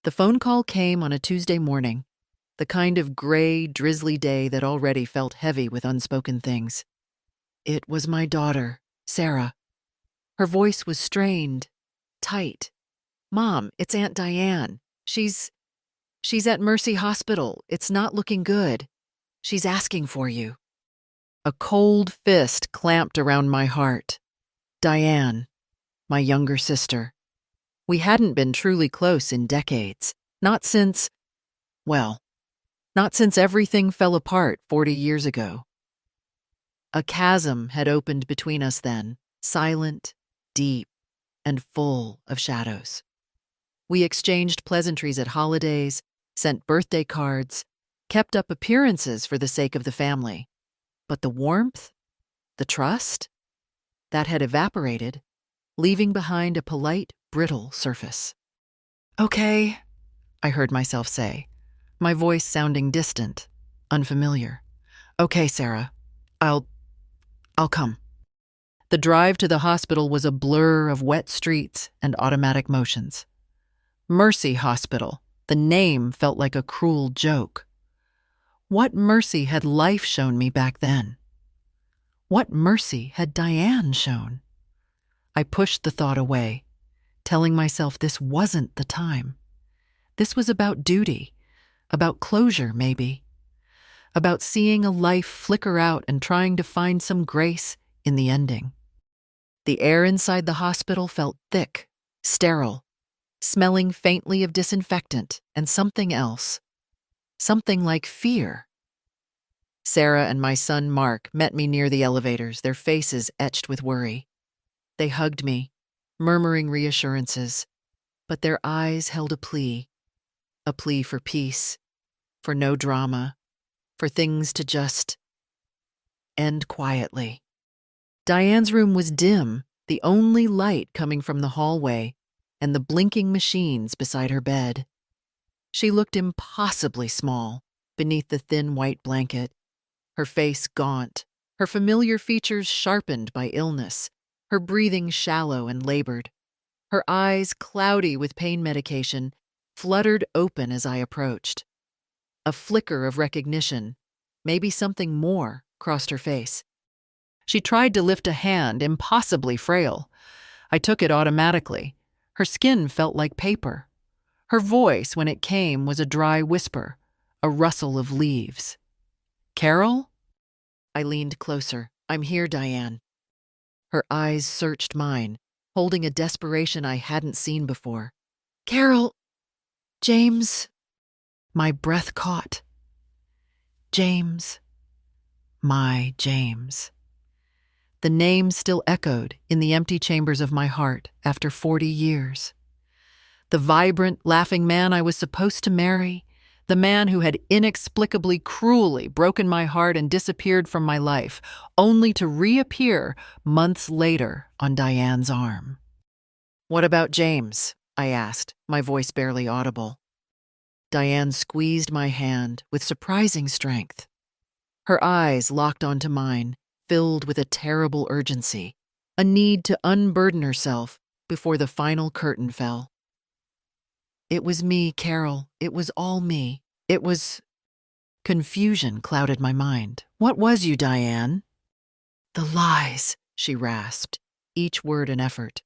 The phone call came on a Tuesday morning, the kind of gray, drizzly day that already felt heavy with unspoken things. It was my daughter, Sarah. Her voice was strained, tight. "Mom, it's Aunt Diane. She's at Mercy Hospital. It's not looking good. She's asking for you." A cold fist clamped around my heart. Diane, my younger sister. We hadn't been truly close in decades. Not since everything fell apart 40 years ago. A chasm had opened between us then, silent, deep, and full of shadows. We exchanged pleasantries at holidays, sent birthday cards, kept up appearances for the sake of the family. But the warmth, the trust, that had evaporated, leaving behind a polite, brittle surface. "Okay," I heard myself say, my voice sounding distant, unfamiliar. "Okay, Sarah, I'll come." The drive to the hospital was a blur of wet streets and automatic motions. Mercy Hospital, the name felt like a cruel joke. What mercy had life shown me back then? What mercy had Diane shown? I pushed the thought away, telling myself this wasn't the time. This was about duty, about closure maybe, about seeing a life flicker out and trying to find some grace in the ending. The air inside the hospital felt thick, sterile, smelling faintly of disinfectant and something else. Something like fear. Sarah and my son Mark met me near the elevators, their faces etched with worry. They hugged me, murmuring reassurances, but their eyes held a plea for peace, for no drama, for things to just end quietly. Diane's room was dim, the only light coming from the hallway and the blinking machines beside her bed. She looked impossibly small beneath the thin white blanket, her face gaunt, her familiar features sharpened by illness, her breathing shallow and labored. Her eyes, cloudy with pain medication, fluttered open as I approached. A flicker of recognition, maybe something more, crossed her face. She tried to lift a hand, impossibly frail. I took it automatically. Her skin felt like paper. Her voice, when it came, was a dry whisper, a rustle of leaves. "Carol?" I leaned closer. "I'm here, Diane." Her eyes searched mine, holding a desperation I hadn't seen before. "Carol, James." My breath caught. James. My James. The name still echoed in the empty chambers of my heart after 40 years. The vibrant, laughing man I was supposed to marry, the man who had inexplicably, cruelly broken my heart and disappeared from my life, only to reappear months later on Diane's arm. "What about James?" I asked, my voice barely audible. Diane squeezed my hand with surprising strength. Her eyes locked onto mine, filled with a terrible urgency, a need to unburden herself before the final curtain fell. "It was me, Carol. It was all me. It was—" Confusion clouded my mind. "What was you, Diane?" "The lies," she rasped, each word an effort.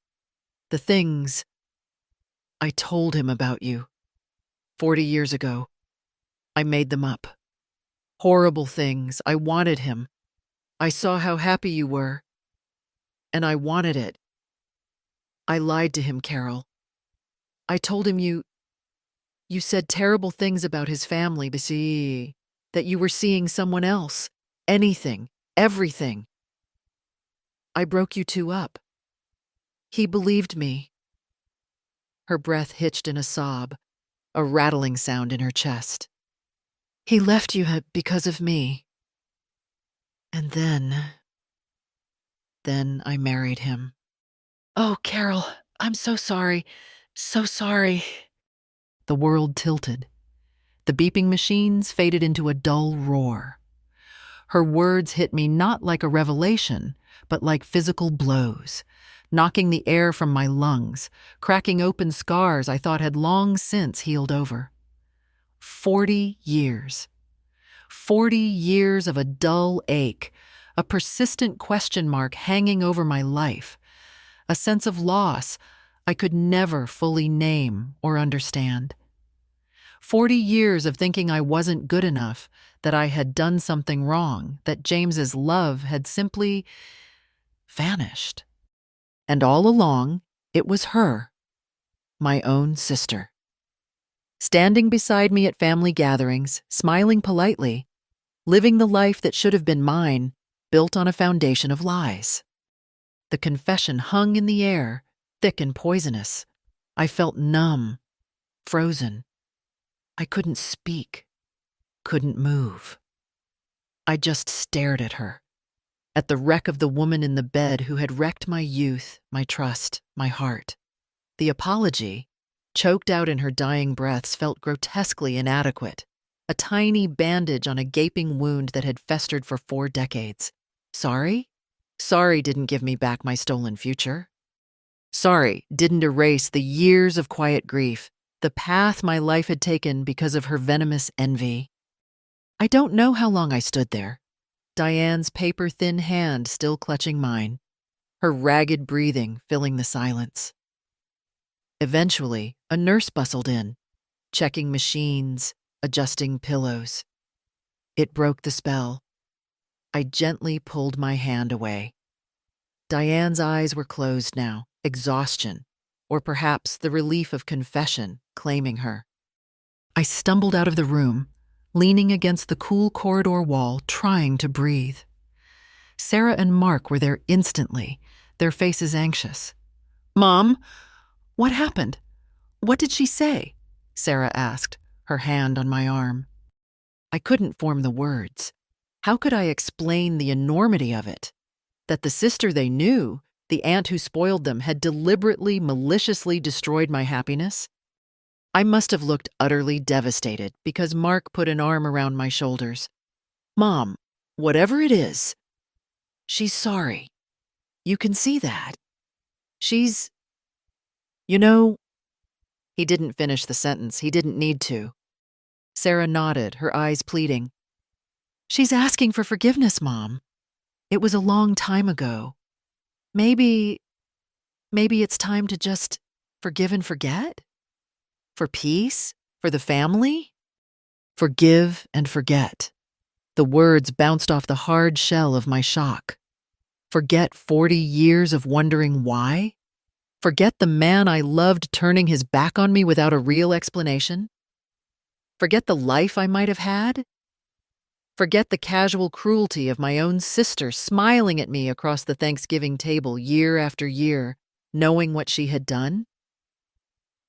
"The things I told him about you. 40 years ago. I made them up. Horrible things. I wanted him. I saw how happy you were. And I wanted it. I lied to him, Carol. I told him you said terrible things about his family, that you were seeing someone else. Anything. Everything. I broke you two up. He believed me." Her breath hitched in a sob, a rattling sound in her chest. "He left you because of me. And then I married him." "Oh, Carol, I'm so sorry. So sorry." The world tilted. The beeping machines faded into a dull roar. Her words hit me not like a revelation, but like physical blows. knocking the air from my lungs, cracking open scars I thought had long since healed over. 40 years. 40 years of a dull ache, a persistent question mark hanging over my life, a sense of loss I could never fully name or understand. 40 years of thinking I wasn't good enough, that I had done something wrong, that James's love had simply vanished. And all along, it was her, my own sister. Standing beside me at family gatherings, smiling politely, living the life that should have been mine, built on a foundation of lies. The confession hung in the air, thick and poisonous. I felt numb, frozen. I couldn't speak, couldn't move. I just stared at her, at the wreck of the woman in the bed who had wrecked my youth, my trust, my heart. The apology, choked out in her dying breaths, felt grotesquely inadequate. A tiny bandage on a gaping wound that had festered for 4 decades. Sorry? Sorry didn't give me back my stolen future. Sorry didn't erase the years of quiet grief, the path my life had taken because of her venomous envy. I don't know how long I stood there, Diane's paper-thin hand still clutching mine, her ragged breathing filling the silence. Eventually, a nurse bustled in, checking machines, adjusting pillows. It broke the spell. I gently pulled my hand away. Diane's eyes were closed now, exhaustion, or perhaps the relief of confession, claiming her. I stumbled out of the room, leaning against the cool corridor wall, trying to breathe. Sarah and Mark were there instantly, their faces anxious. "Mom, what happened? What did she say?" Sarah asked, her hand on my arm. I couldn't form the words. How could I explain the enormity of it? That the sister they knew, the aunt who spoiled them, had deliberately, maliciously destroyed my happiness? I must have looked utterly devastated because Mark put an arm around my shoulders. "Mom, whatever it is, she's sorry. You can see that. She's... You know..." He didn't finish the sentence. He didn't need to. Sarah nodded, her eyes pleading. "She's asking for forgiveness, Mom. It was a long time ago. Maybe it's time to just forgive and forget? For peace? For the family?" Forgive and forget. The words bounced off the hard shell of my shock. Forget 40 years of wondering why? Forget the man I loved turning his back on me without a real explanation? Forget the life I might have had? Forget the casual cruelty of my own sister smiling at me across the Thanksgiving table year after year, knowing what she had done?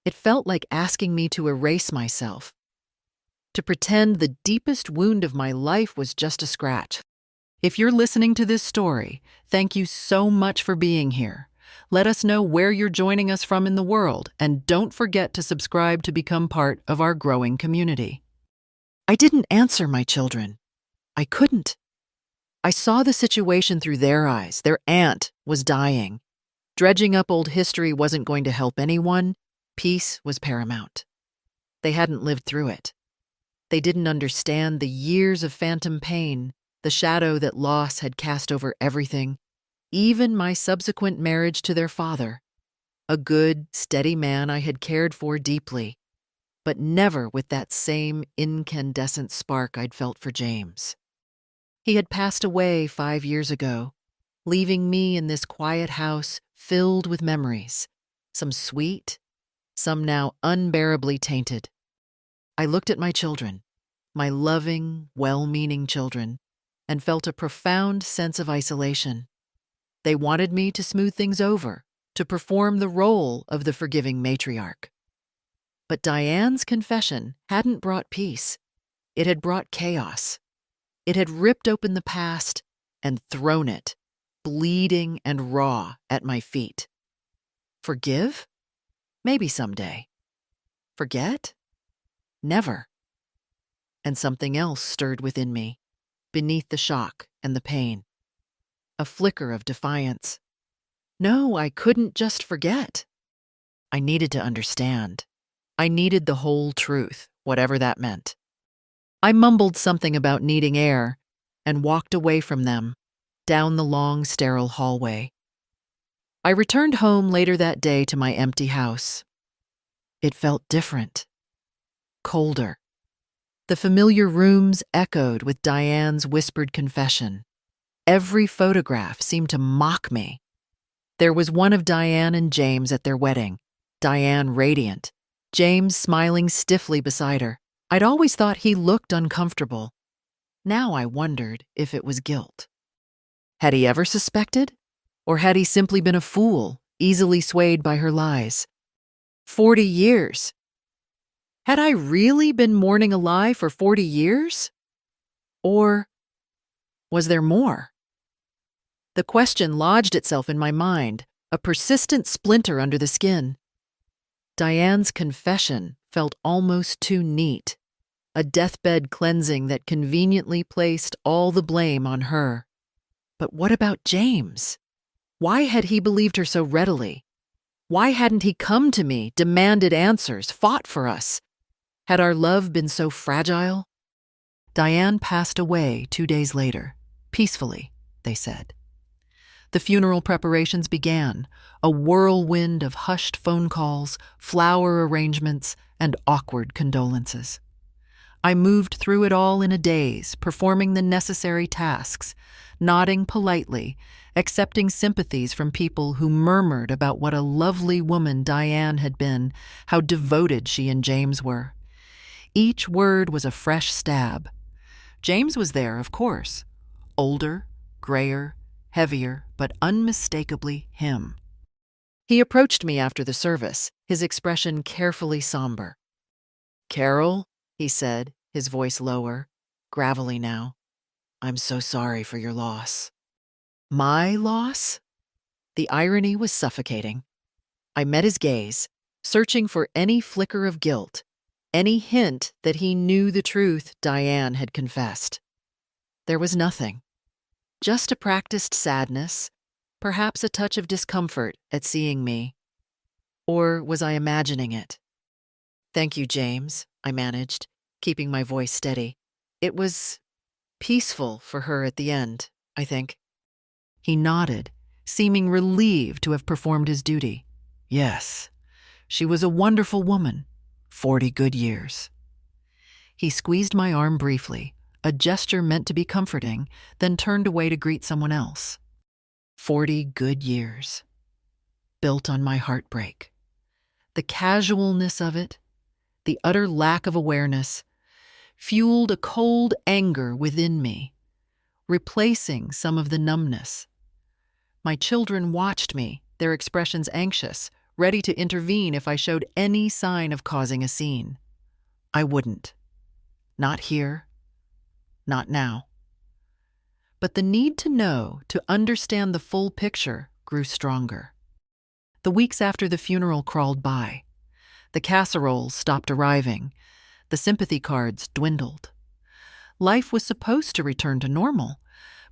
It felt like asking me to erase myself, to pretend the deepest wound of my life was just a scratch. If you're listening to this story, thank you so much for being here. Let us know where you're joining us from in the world, and don't forget to subscribe to become part of our growing community. I didn't answer my children. I couldn't. I saw the situation through their eyes. Their aunt was dying. Dredging up old history wasn't going to help anyone. Peace was paramount. They hadn't lived through it. They didn't understand the years of phantom pain, the shadow that loss had cast over everything, even my subsequent marriage to their father, a good, steady man I had cared for deeply, but never with that same incandescent spark I'd felt for James. He had passed away 5 years ago, leaving me in this quiet house filled with memories, some sweet, some now unbearably tainted. I looked at my children, my loving, well-meaning children, and felt a profound sense of isolation. They wanted me to smooth things over, to perform the role of the forgiving matriarch. But Diane's confession hadn't brought peace. It had brought chaos. It had ripped open the past and thrown it, bleeding and raw, at my feet. Forgive? Maybe someday. Forget? Never. And something else stirred within me, beneath the shock and the pain. A flicker of defiance. No, I couldn't just forget. I needed to understand. I needed the whole truth, whatever that meant. I mumbled something about needing air and walked away from them, down the long, sterile hallway. I returned home later that day to my empty house. It felt different, colder. The familiar rooms echoed with Diane's whispered confession. Every photograph seemed to mock me. There was one of Diane and James at their wedding, Diane radiant, James smiling stiffly beside her. I'd always thought he looked uncomfortable. Now I wondered if it was guilt. Had he ever suspected? Or had he simply been a fool, easily swayed by her lies? 40 years. Had I really been mourning a lie for 40 years? Or was there more? The question lodged itself in my mind, a persistent splinter under the skin. Diane's confession felt almost too neat, a deathbed cleansing that conveniently placed all the blame on her. But what about James? Why had he believed her so readily? Why hadn't he come to me, demanded answers, fought for us? Had our love been so fragile? Diane passed away 2 days later, peacefully, they said. The funeral preparations began, a whirlwind of hushed phone calls, flower arrangements, and awkward condolences. I moved through it all in a daze, performing the necessary tasks, nodding politely, accepting sympathies from people who murmured about what a lovely woman Diane had been, how devoted she and James were. Each word was a fresh stab. James was there, of course. Older, grayer, heavier, but unmistakably him. He approached me after the service, his expression carefully somber. "Carol," he said, his voice lower, gravelly now, "I'm so sorry for your loss." My loss? The irony was suffocating. I met his gaze, searching for any flicker of guilt, any hint that he knew the truth Diane had confessed. There was nothing. Just a practiced sadness, perhaps a touch of discomfort at seeing me. Or was I imagining it? "Thank you, James," I managed, keeping my voice steady. "It was peaceful for her at the end, I think." He nodded, seeming relieved to have performed his duty. "Yes, she was a wonderful woman. 40 good years." He squeezed my arm briefly, a gesture meant to be comforting, then turned away to greet someone else. 40 good years. Built on my heartbreak. The casualness of it, the utter lack of awareness, fueled a cold anger within me, replacing some of the numbness. My children watched me, their expressions anxious, ready to intervene if I showed any sign of causing a scene. I wouldn't. Not here. Not now. But the need to know, to understand the full picture, grew stronger. The weeks after the funeral crawled by. The casseroles stopped arriving. The sympathy cards dwindled. Life was supposed to return to normal,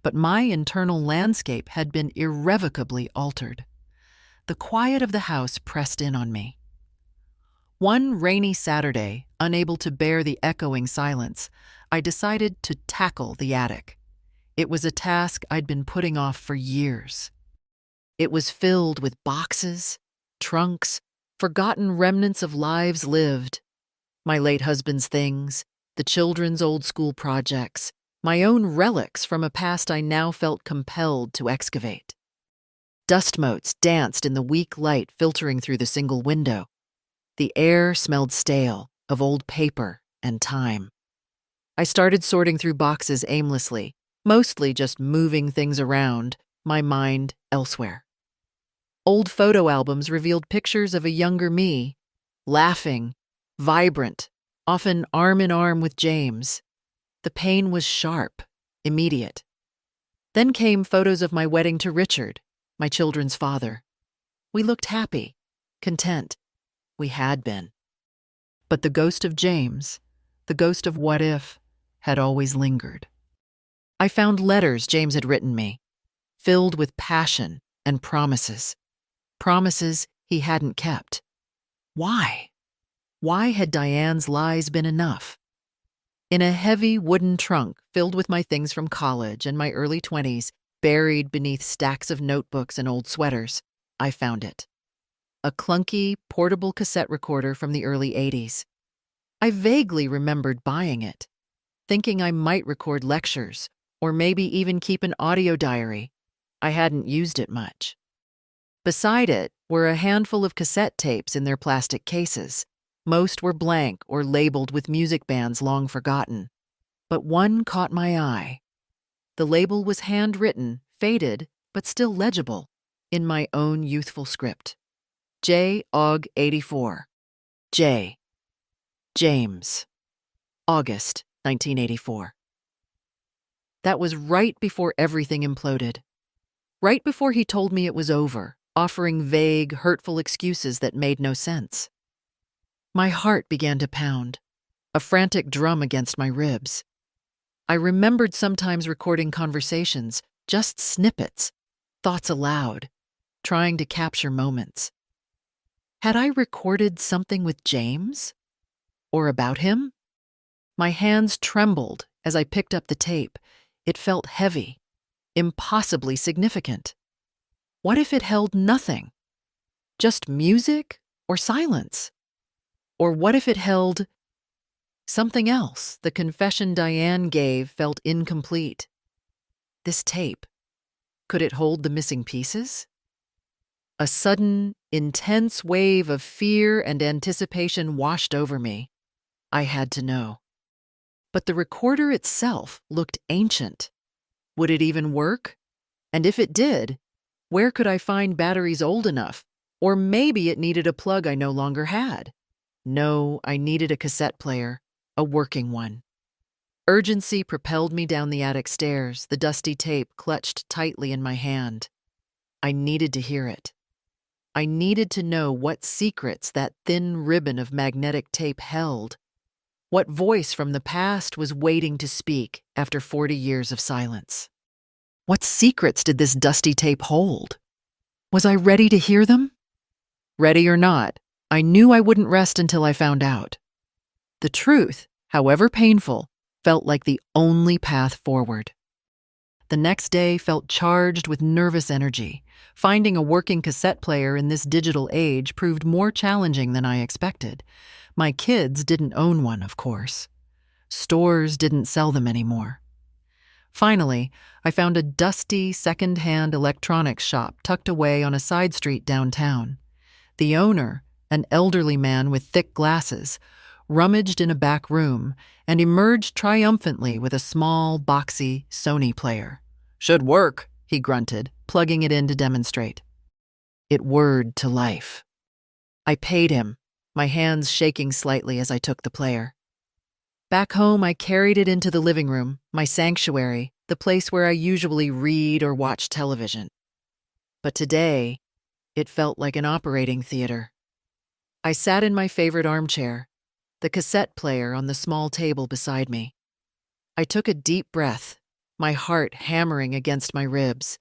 but my internal landscape had been irrevocably altered. The quiet of the house pressed in on me. One rainy Saturday, unable to bear the echoing silence, I decided to tackle the attic. It was a task I'd been putting off for years. It was filled with boxes, trunks, forgotten remnants of lives lived. My late husband's things, the children's old school projects, my own relics from a past I now felt compelled to excavate. Dust motes danced in the weak light filtering through the single window. The air smelled stale, of old paper and time. I started sorting through boxes aimlessly, mostly just moving things around, my mind elsewhere. Old photo albums revealed pictures of a younger me, laughing, vibrant, often arm in arm with James. The pain was sharp, immediate. Then came photos of my wedding to Richard, my children's father. We looked happy, content. We had been. But the ghost of James, the ghost of what if, had always lingered. I found letters James had written me, filled with passion and promises. Promises he hadn't kept. Why? Why had Diane's lies been enough? In a heavy wooden trunk filled with my things from college and my early 20s, buried beneath stacks of notebooks and old sweaters, I found it. A clunky, portable cassette recorder from the early 80s. I vaguely remembered buying it, thinking I might record lectures, or maybe even keep an audio diary. I hadn't used it much. Beside it were a handful of cassette tapes in their plastic cases. Most were blank or labeled with music bands long forgotten. But one caught my eye. The label was handwritten, faded, but still legible, in my own youthful script. J. Aug. 84. J. James. August 1984. That was right before everything imploded. Right before he told me it was over, offering vague, hurtful excuses that made no sense. My heart began to pound, a frantic drum against my ribs. I remembered sometimes recording conversations, just snippets, thoughts aloud, trying to capture moments. Had I recorded something with James? Or about him? My hands trembled as I picked up the tape. It felt heavy, impossibly significant. What if it held nothing? Just music or silence? Or what if it held something else? The confession Diane gave felt incomplete. This tape, could it hold the missing pieces? A sudden, intense wave of fear and anticipation washed over me. I had to know. But the recorder itself looked ancient. Would it even work? And if it did, where could I find batteries old enough? Or maybe it needed a plug I no longer had. No, I needed a cassette player, a working one. Urgency propelled me down the attic stairs, the dusty tape clutched tightly in my hand. I needed to hear it. I needed to know what secrets that thin ribbon of magnetic tape held. What voice from the past was waiting to speak after 40 years of silence? What secrets did this dusty tape hold? Was I ready to hear them? Ready or not, I knew I wouldn't rest until I found out. The truth, however painful, felt like the only path forward. The next day felt charged with nervous energy. Finding a working cassette player in this digital age proved more challenging than I expected. My kids didn't own one, of course. Stores didn't sell them anymore. Finally, I found a dusty, second-hand electronics shop tucked away on a side street downtown. The owner, an elderly man with thick glasses, rummaged in a back room and emerged triumphantly with a small, boxy Sony player. "Should work," he grunted, plugging it in to demonstrate. It whirred to life. I paid him, my hands shaking slightly as I took the player. Back home, I carried it into the living room, my sanctuary, the place where I usually read or watch television. But today, it felt like an operating theater. I sat in my favorite armchair, the cassette player on the small table beside me. I took a deep breath, my heart hammering against my ribs.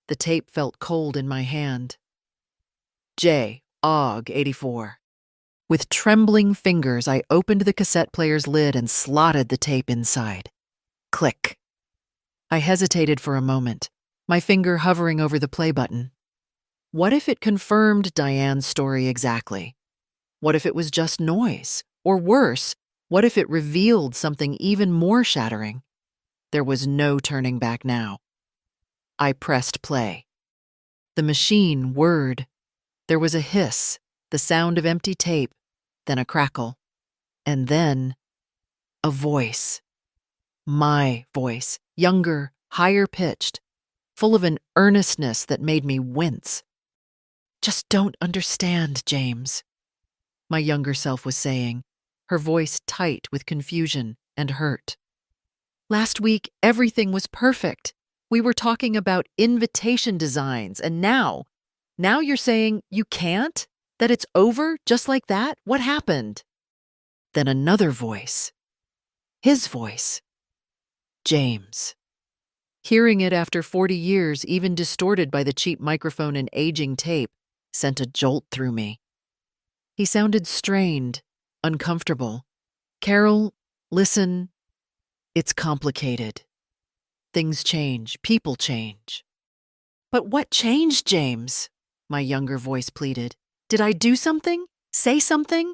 The tape felt cold in my hand. J. Aug. 84. With trembling fingers, I opened the cassette player's lid and slotted the tape inside. Click. I hesitated for a moment, my finger hovering over the play button. What if it confirmed Diane's story exactly? What if it was just noise? Or worse, what if it revealed something even more shattering? There was no turning back now. I pressed play. The machine whirred. There was a hiss, the sound of empty tape, then a crackle, and then a voice. My voice, younger, higher pitched, full of an earnestness that made me wince. "Just don't understand, James," my younger self was saying, her voice tight with confusion and hurt. "Last week, everything was perfect. We were talking about invitation designs, and now you're saying you can't? That it's over just like that? What happened?" Then another voice. His voice. James. Hearing it after 40 years, even distorted by the cheap microphone and aging tape, sent a jolt through me. He sounded strained, uncomfortable. Carol, listen, it's complicated. Things change, people change. But what changed, James? My younger voice pleaded. Did I do something? Say something?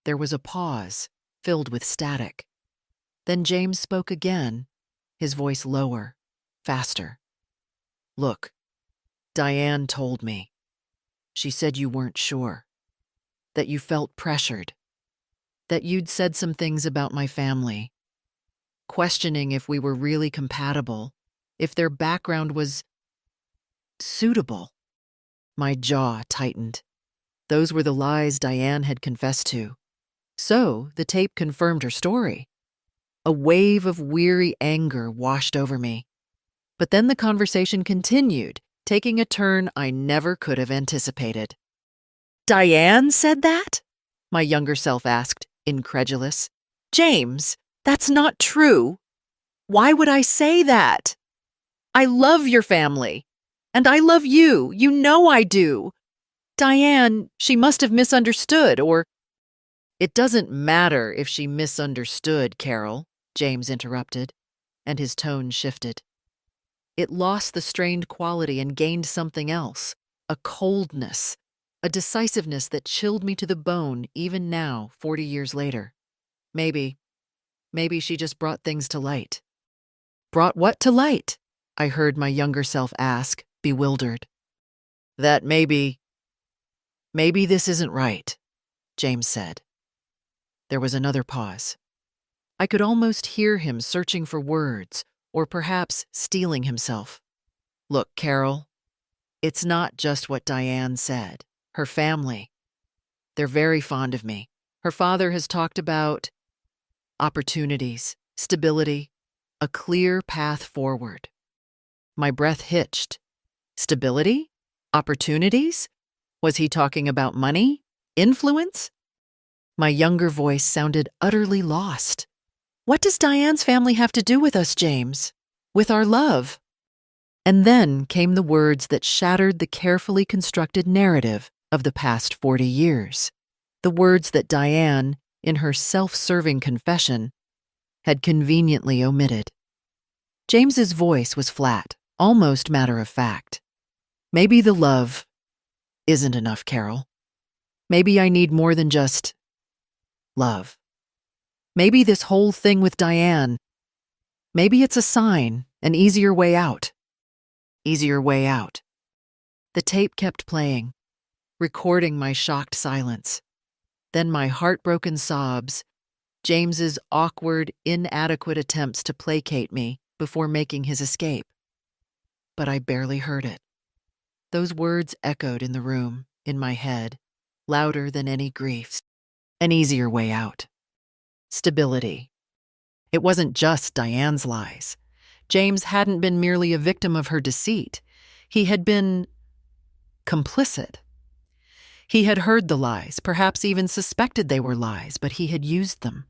There was a pause, filled with static. Then James spoke again, his voice lower, faster. Look, Diane told me. She said you weren't sure, that you felt pressured, that you'd said some things about my family, questioning if we were really compatible, if their background was suitable. My jaw tightened. Those were the lies Diane had confessed to. So the tape confirmed her story. A wave of weary anger washed over me. But then the conversation continued, taking a turn I never could have anticipated. Diane said that? My younger self asked, incredulous. James, that's not true. Why would I say that? I love your family. And I love you. You know I do. Diane, she must have misunderstood, or... It doesn't matter if she misunderstood, Carol, James interrupted, and his tone shifted. It lost the strained quality and gained something else, a coldness, a decisiveness that chilled me to the bone even now, 40 years later. Maybe she just brought things to light. Brought what to light? I heard my younger self ask, bewildered. That maybe this isn't right, James said. There was another pause. I could almost hear him searching for words, or perhaps steeling himself. Look, Carol, it's not just what Diane said. Her family. They're very fond of me. Her father has talked about opportunities, stability, a clear path forward. My breath hitched. Stability? Opportunities? Was he talking about money? Influence? My younger voice sounded utterly lost. What does Diane's family have to do with us, James? With our love? And then came the words that shattered the carefully constructed narrative of the past 40 years. The words that Diane, in her self-serving confession, had conveniently omitted. James's voice was flat, almost matter-of-fact. Maybe the love isn't enough, Carol. Maybe I need more than just love. Maybe this whole thing with Diane, maybe it's a sign, an easier way out. Easier way out. The tape kept playing, recording my shocked silence. Then my heartbroken sobs, James's awkward, inadequate attempts to placate me before making his escape. But I barely heard it. Those words echoed in the room, in my head, louder than any griefs. An easier way out. Stability. It wasn't just Diane's lies. James hadn't been merely a victim of her deceit. He had been complicit. He had heard the lies, perhaps even suspected they were lies, but he had used them.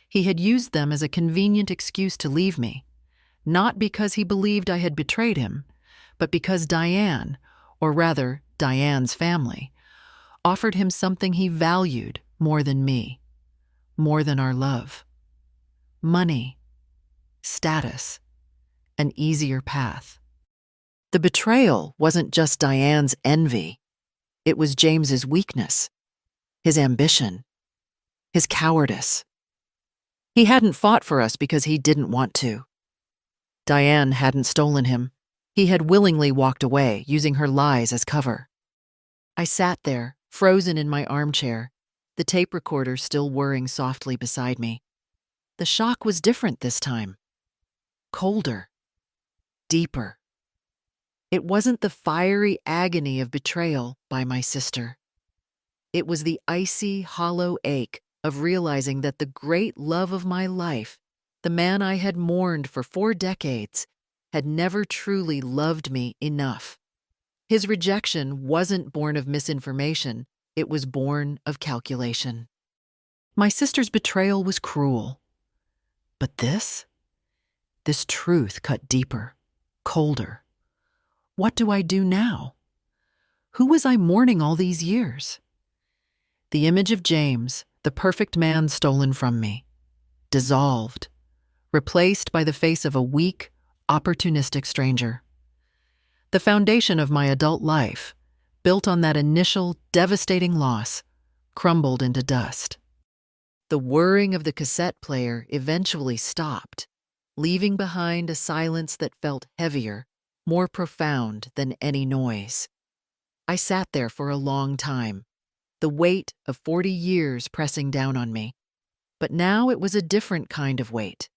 He had used them as a convenient excuse to leave me, not because he believed I had betrayed him, but because Diane, or rather Diane's family, offered him something he valued more than me, more than our love. Money, status, an easier path. The betrayal wasn't just Diane's envy. It was James's weakness, his ambition, his cowardice. He hadn't fought for us because he didn't want to. Diane hadn't stolen him. He had willingly walked away, using her lies as cover. I sat there, frozen in my armchair, the tape recorder still whirring softly beside me. The shock was different this time. Colder. Deeper. It wasn't the fiery agony of betrayal by my sister. It was the icy, hollow ache of realizing that the great love of my life, the man I had mourned for 4 decades, had never truly loved me enough. His rejection wasn't born of misinformation, it was born of calculation. My sister's betrayal was cruel. But this this truth cut deeper, colder. What do I do now? Who was I mourning all these years? The image of James, the perfect man stolen from me, dissolved, replaced by the face of a weak, opportunistic stranger. The foundation of my adult life, built on that initial, devastating loss, crumbled into dust. The whirring of the cassette player eventually stopped, leaving behind a silence that felt heavier, more profound than any noise. I sat there for a long time, the weight of 40 years pressing down on me. But now it was a different kind of weight.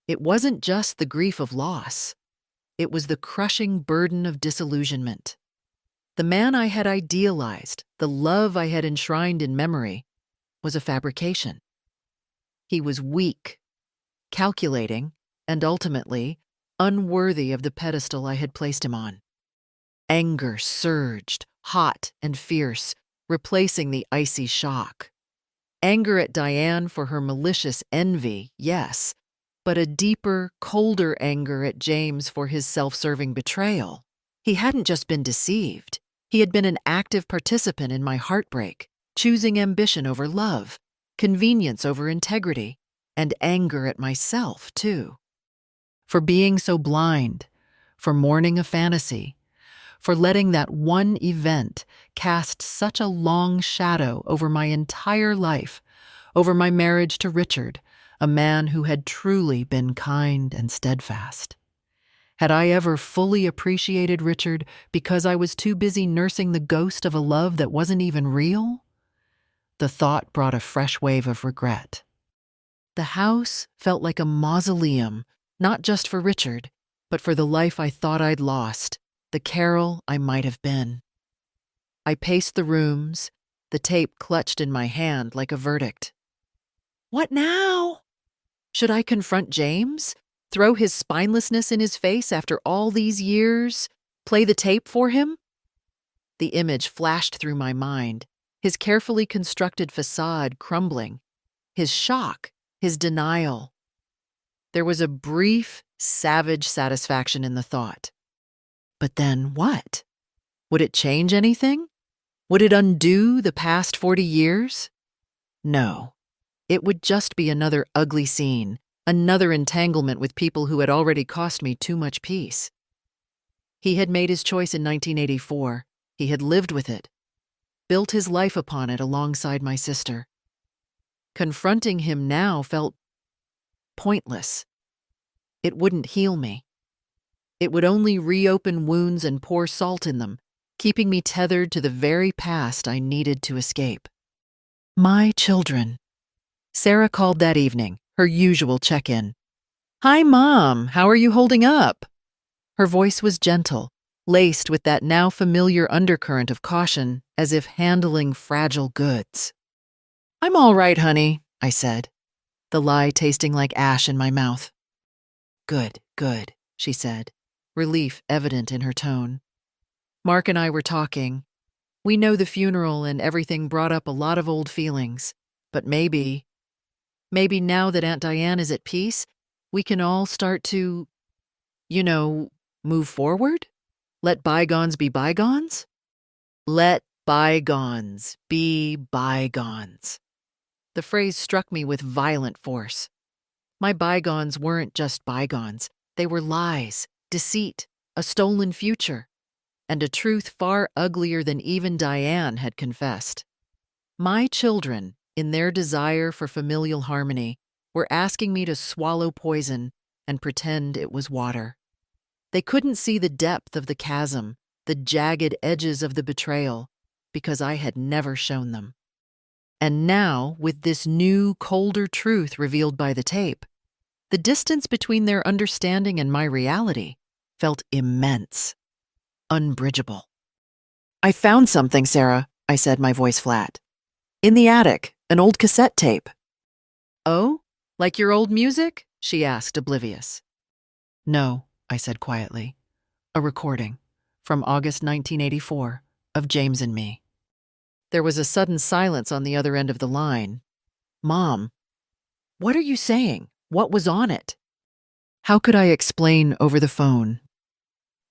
It wasn't just the grief of loss. It was the crushing burden of disillusionment. The man I had idealized, the love I had enshrined in memory, was a fabrication. He was weak, calculating, and ultimately unworthy of the pedestal I had placed him on. Anger surged, hot and fierce, replacing the icy shock. Anger at Diane for her malicious envy, yes, but a deeper, colder anger at James for his self-serving betrayal. He hadn't just been deceived. He had been an active participant in my heartbreak, choosing ambition over love, convenience over integrity, and anger at myself, too. For being so blind, for mourning a fantasy, for letting that one event cast such a long shadow over my entire life, over my marriage to Richard, a man who had truly been kind and steadfast. Had I ever fully appreciated Richard because I was too busy nursing the ghost of a love that wasn't even real? The thought brought a fresh wave of regret. The house felt like a mausoleum, not just for Richard, but for the life I thought I'd lost, the Carol I might have been. I paced the rooms, the tape clutched in my hand like a verdict. What now? Should I confront James? Throw his spinelessness in his face after all these years? Play the tape for him? The image flashed through my mind, his carefully constructed facade crumbling, his shock, his denial. There was a brief, savage satisfaction in the thought. But then what? Would it change anything? Would it undo the past 40 years? No. It would just be another ugly scene, another entanglement with people who had already cost me too much peace. He had made his choice in 1984. He had lived with it, built his life upon it alongside my sister. Confronting him now felt pointless. It wouldn't heal me. It would only reopen wounds and pour salt in them, keeping me tethered to the very past I needed to escape. My children. Sarah called that evening, her usual check-in. "Hi, Mom. How are you holding up?" Her voice was gentle, laced with that now familiar undercurrent of caution, as if handling fragile goods. "I'm all right, honey," I said, the lie tasting like ash in my mouth. Good, she said, relief evident in her tone. Mark and I were talking. We know the funeral and everything brought up a lot of old feelings, but maybe now that Aunt Diane is at peace, we can all start to, move forward? Let bygones be bygones? Let bygones be bygones. The phrase struck me with violent force. My bygones weren't just bygones. They were lies, deceit, a stolen future, and a truth far uglier than even Diane had confessed. My children, in their desire for familial harmony, were asking me to swallow poison and pretend it was water. They couldn't see the depth of the chasm, the jagged edges of the betrayal, because I had never shown them. And now, with this new, colder truth revealed by the tape, the distance between their understanding and my reality felt immense, unbridgeable. "I found something, Sarah," I said, my voice flat. "In the attic, an old cassette tape." "Oh, like your old music?" she asked, oblivious. "No," I said quietly. "A recording, from August 1984, of James and me." There was a sudden silence on the other end of the line. "Mom, what are you saying? What was on it?" How could I explain over the phone?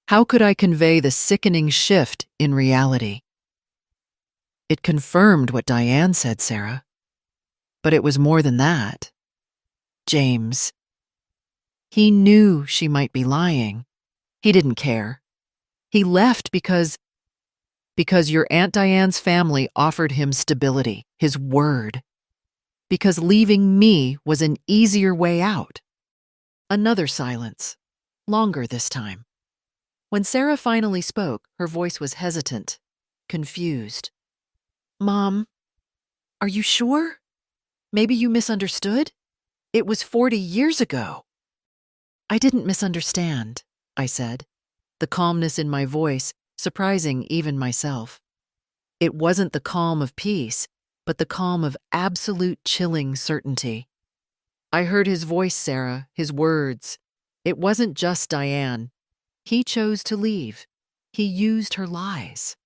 How could I convey the sickening shift in reality? It confirmed what Diane said, Sarah. But it was more than that. James. He knew she might be lying. He didn't care. He left because your Aunt Diane's family offered him stability, his word. Because leaving me was an easier way out. Another silence, longer this time. When Sarah finally spoke, her voice was hesitant, confused. Mom, are you sure? Maybe you misunderstood? It was 40 years ago. I didn't misunderstand, I said, the calmness in my voice surprising even myself. It wasn't the calm of peace, but the calm of absolute chilling certainty. I heard his voice, Sarah, his words. It wasn't just Diane. He chose to leave. He used her lies.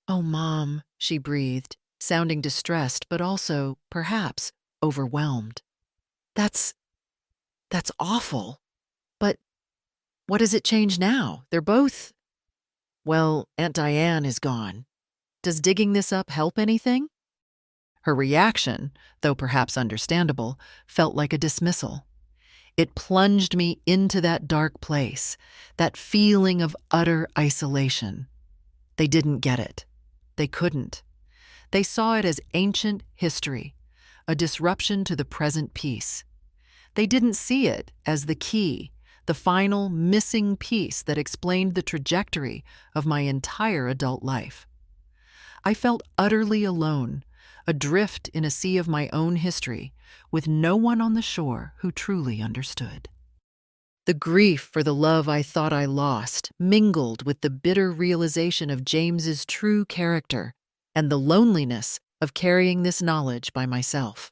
Oh, Mom, she breathed, sounding distressed but also, perhaps, overwhelmed. That's awful. But what does it change now? They're both… Well, Aunt Diane is gone. Does digging this up help anything? Her reaction, though perhaps understandable, felt like a dismissal. It plunged me into that dark place, that feeling of utter isolation. They didn't get it. They couldn't. They saw it as ancient history, a disruption to the present peace. They didn't see it as the key, the final missing piece that explained the trajectory of my entire adult life. I felt utterly alone, adrift in a sea of my own history, with no one on the shore who truly understood. The grief for the love I thought I lost mingled with the bitter realization of James's true character and the loneliness of carrying this knowledge by myself.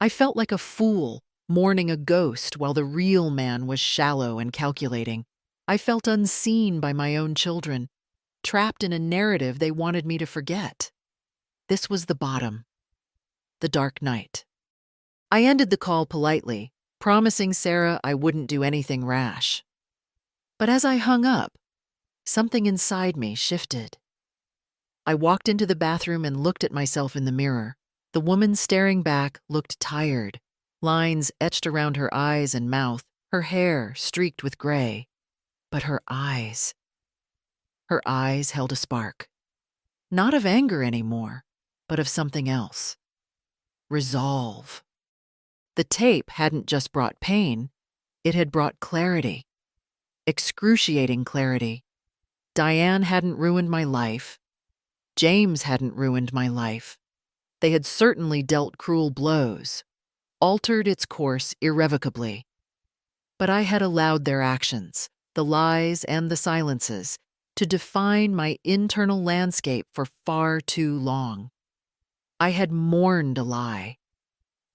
I felt like a fool mourning a ghost while the real man was shallow and calculating. I felt unseen by my own children, trapped in a narrative they wanted me to forget. This was the bottom, the dark night. I ended the call politely, promising Sarah I wouldn't do anything rash. But as I hung up, something inside me shifted. I walked into the bathroom and looked at myself in the mirror. The woman staring back looked tired, lines etched around her eyes and mouth, her hair streaked with gray. But her eyes held a spark. Not of anger anymore, but of something else. Resolve. The tape hadn't just brought pain, it had brought clarity. Excruciating clarity. Diane hadn't ruined my life. James hadn't ruined my life. They had certainly dealt cruel blows, altered its course irrevocably. But I had allowed their actions, the lies and the silences, to define my internal landscape for far too long. I had mourned a lie.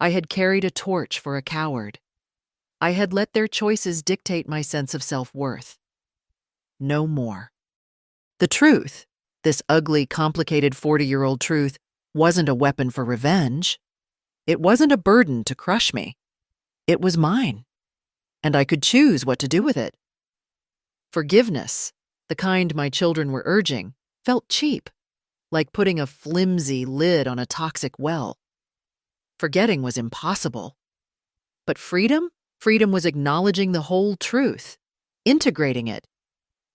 I had carried a torch for a coward. I had let their choices dictate my sense of self-worth. No more. The truth, this ugly, complicated 40-year-old truth, wasn't a weapon for revenge. It wasn't a burden to crush me. It was mine, and I could choose what to do with it. Forgiveness, the kind my children were urging, felt cheap, like putting a flimsy lid on a toxic well. Forgetting was impossible. But freedom was acknowledging the whole truth, integrating it,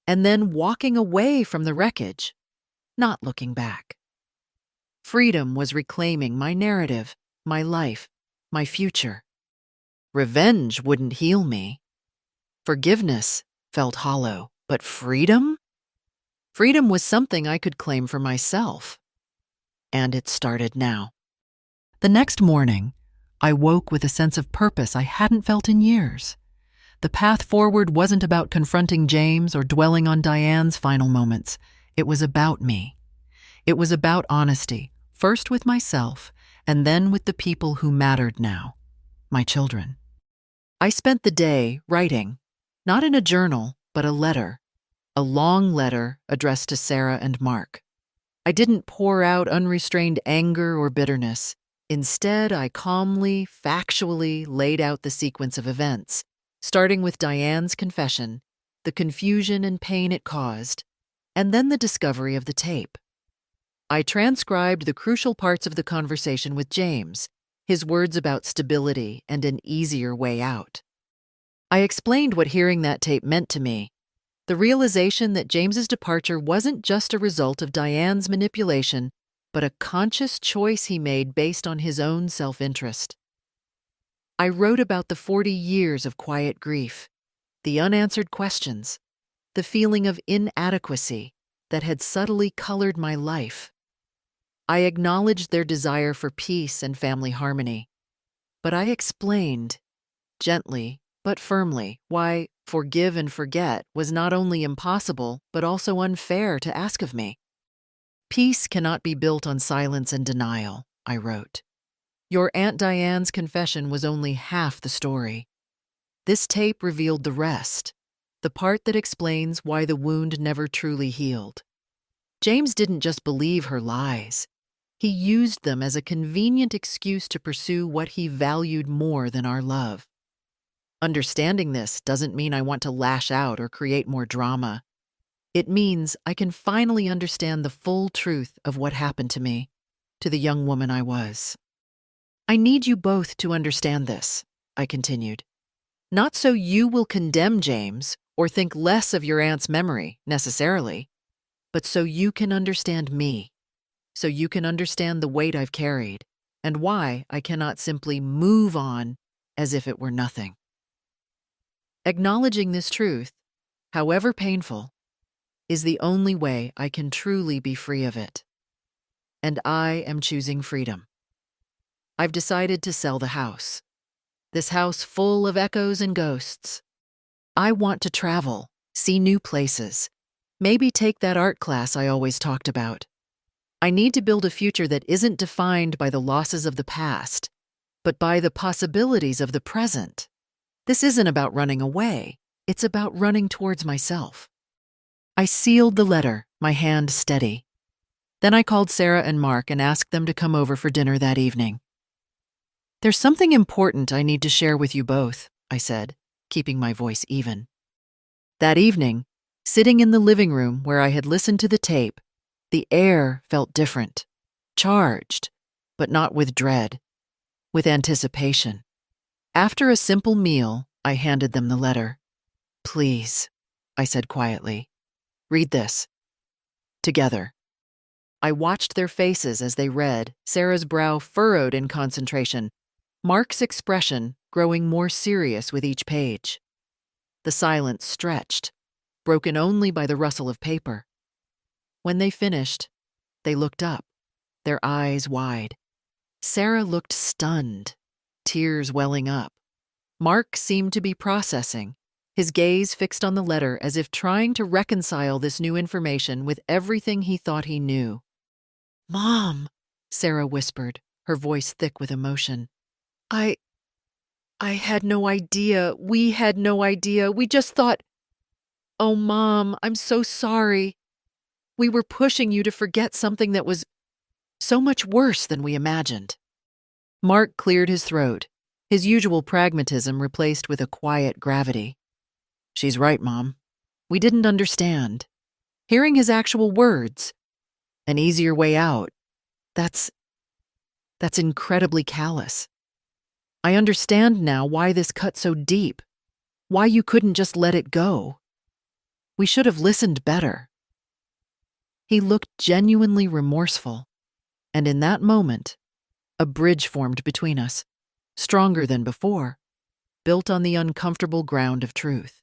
and then walking away from the wreckage, not looking back. Freedom was reclaiming my narrative, my life, my future. Revenge wouldn't heal me. Forgiveness felt hollow, but freedom? Freedom was something I could claim for myself. And it started now. The next morning, I woke with a sense of purpose I hadn't felt in years. The path forward wasn't about confronting James or dwelling on Diane's final moments. It was about me. It was about honesty, first with myself, and then with the people who mattered now, my children. I spent the day writing, not in a journal, but a letter. A long letter addressed to Sarah and Mark. I didn't pour out unrestrained anger or bitterness. Instead, I calmly, factually laid out the sequence of events, starting with Diane's confession, the confusion and pain it caused, and then the discovery of the tape. I transcribed the crucial parts of the conversation with James, his words about stability and an easier way out. I explained what hearing that tape meant to me, the realization that James's departure wasn't just a result of Diane's manipulation, but a conscious choice he made based on his own self-interest. I wrote about the 40 years of quiet grief, the unanswered questions, the feeling of inadequacy that had subtly colored my life. I acknowledged their desire for peace and family harmony, but I explained, gently but firmly, why forgive and forget was not only impossible but also unfair to ask of me. Peace cannot be built on silence and denial, I wrote. Your Aunt Diane's confession was only half the story. This tape revealed the rest, the part that explains why the wound never truly healed. James didn't just believe her lies. He used them as a convenient excuse to pursue what he valued more than our love. Understanding this doesn't mean I want to lash out or create more drama. It means I can finally understand the full truth of what happened to me, to the young woman I was. I need you both to understand this, I continued. Not so you will condemn James or think less of your aunt's memory, necessarily, but so you can understand me, so you can understand the weight I've carried and why I cannot simply move on as if it were nothing. Acknowledging this truth, however painful, is the only way I can truly be free of it. And I am choosing freedom. I've decided to sell the house. This house full of echoes and ghosts. I want to travel, see new places, maybe take that art class I always talked about. I need to build a future that isn't defined by the losses of the past, but by the possibilities of the present. This isn't about running away. It's about running towards myself. I sealed the letter, my hand steady. Then I called Sarah and Mark and asked them to come over for dinner that evening. There's something important I need to share with you both, I said, keeping my voice even. That evening, sitting in the living room where I had listened to the tape, the air felt different, charged, but not with dread, with anticipation. After a simple meal, I handed them the letter. Please, I said quietly, read this. Together. I watched their faces as they read, Sarah's brow furrowed in concentration, Mark's expression growing more serious with each page. The silence stretched, broken only by the rustle of paper. When they finished, they looked up, their eyes wide. Sarah looked stunned, tears welling up. Mark seemed to be processing, his gaze fixed on the letter as if trying to reconcile this new information with everything he thought he knew. Mom, Sarah whispered, her voice thick with emotion. I had no idea. We had no idea. We just thought, oh, Mom, I'm so sorry. We were pushing you to forget something that was so much worse than we imagined. Mark cleared his throat, his usual pragmatism replaced with a quiet gravity. She's right, Mom. We didn't understand. Hearing his actual words, an easier way out, that's incredibly callous. I understand now why this cut so deep, why you couldn't just let it go. We should have listened better. He looked genuinely remorseful, and in that moment, a bridge formed between us, stronger than before, built on the uncomfortable ground of truth.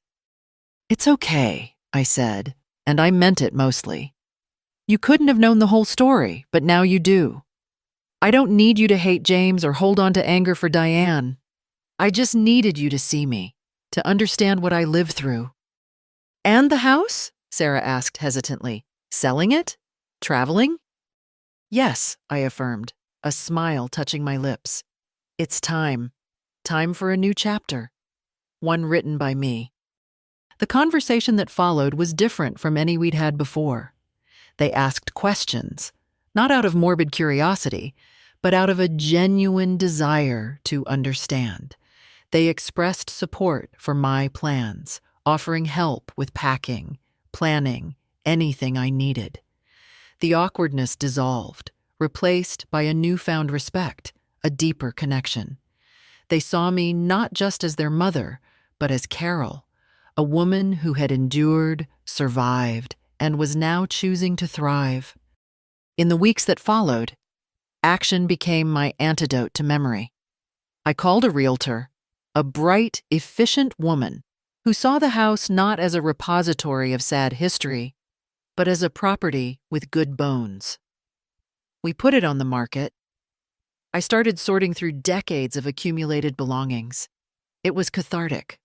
It's okay, I said, and I meant it mostly. You couldn't have known the whole story, but now you do. I don't need you to hate James or hold on to anger for Diane. I just needed you to see me, to understand what I lived through. And the house? Sarah asked hesitantly. Selling it? Traveling? Yes, I affirmed, a smile touching my lips. It's time. Time for a new chapter. One written by me. The conversation that followed was different from any we'd had before. They asked questions, not out of morbid curiosity, but out of a genuine desire to understand. They expressed support for my plans, offering help with packing, planning, anything I needed. The awkwardness dissolved, replaced by a newfound respect, a deeper connection. They saw me not just as their mother, but as Carol, a woman who had endured, survived, and was now choosing to thrive. In the weeks that followed, action became my antidote to memory. I called a realtor, a bright, efficient woman who saw the house not as a repository of sad history, but as a property with good bones. We put it on the market. I started sorting through decades of accumulated belongings. It was cathartic.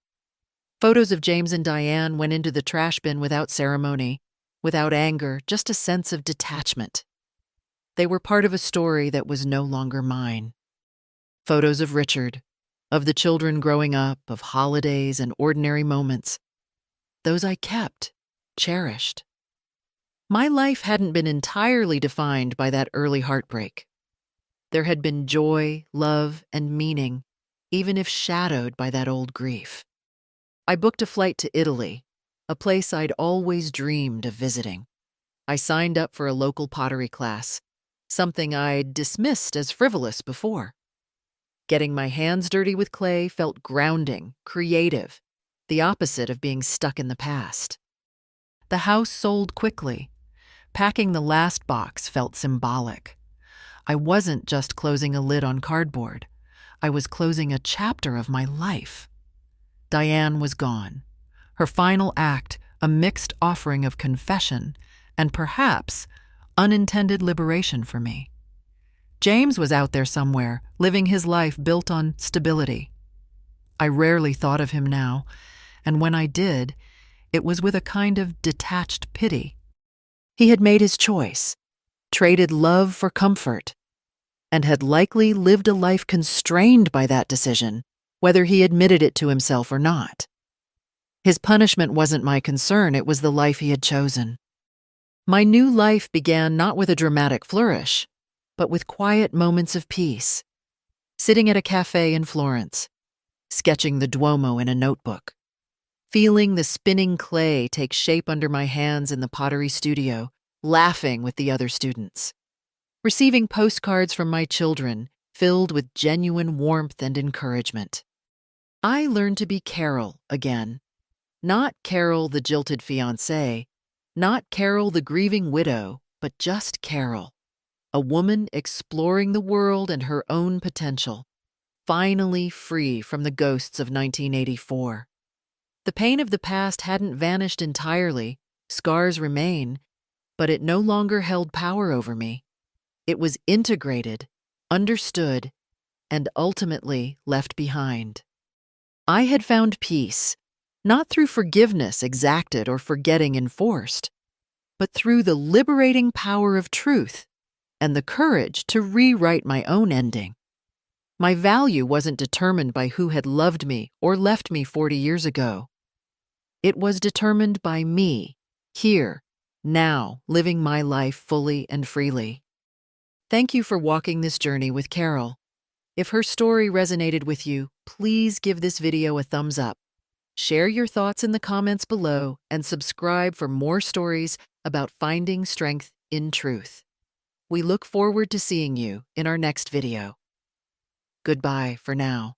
Photos of James and Diane went into the trash bin without ceremony, without anger, just a sense of detachment. They were part of a story that was no longer mine. Photos of Richard, of the children growing up, of holidays and ordinary moments. Those I kept, cherished. My life hadn't been entirely defined by that early heartbreak. There had been joy, love, and meaning, even if shadowed by that old grief. I booked a flight to Italy, a place I'd always dreamed of visiting. I signed up for a local pottery class, something I'd dismissed as frivolous before. Getting my hands dirty with clay felt grounding, creative, the opposite of being stuck in the past. The house sold quickly. Packing the last box felt symbolic. I wasn't just closing a lid on cardboard. I was closing a chapter of my life. Diane was gone. Her final act, a mixed offering of confession and perhaps unintended liberation for me. James was out there somewhere, living his life built on stability. I rarely thought of him now, and when I did, it was with a kind of detached pity. He had made his choice, traded love for comfort, and had likely lived a life constrained by that decision, whether he admitted it to himself or not. His punishment wasn't my concern, it was the life he had chosen. My new life began not with a dramatic flourish, but with quiet moments of peace. Sitting at a cafe in Florence, sketching the Duomo in a notebook, feeling the spinning clay take shape under my hands in the pottery studio, laughing with the other students. Receiving postcards from my children, filled with genuine warmth and encouragement. I learned to be Carol again. Not Carol the jilted fiancée, not Carol the grieving widow, but just Carol. A woman exploring the world and her own potential, finally free from the ghosts of 1984. The pain of the past hadn't vanished entirely, scars remain, but it no longer held power over me. It was integrated, understood, and ultimately left behind. I had found peace, not through forgiveness exacted or forgetting enforced, but through the liberating power of truth and the courage to rewrite my own ending. My value wasn't determined by who had loved me or left me 40 years ago. It was determined by me, here, now, living my life fully and freely. Thank you for walking this journey with Carol. If her story resonated with you, please give this video a thumbs up. Share your thoughts in the comments below and subscribe for more stories about finding strength in truth. We look forward to seeing you in our next video. Goodbye for now.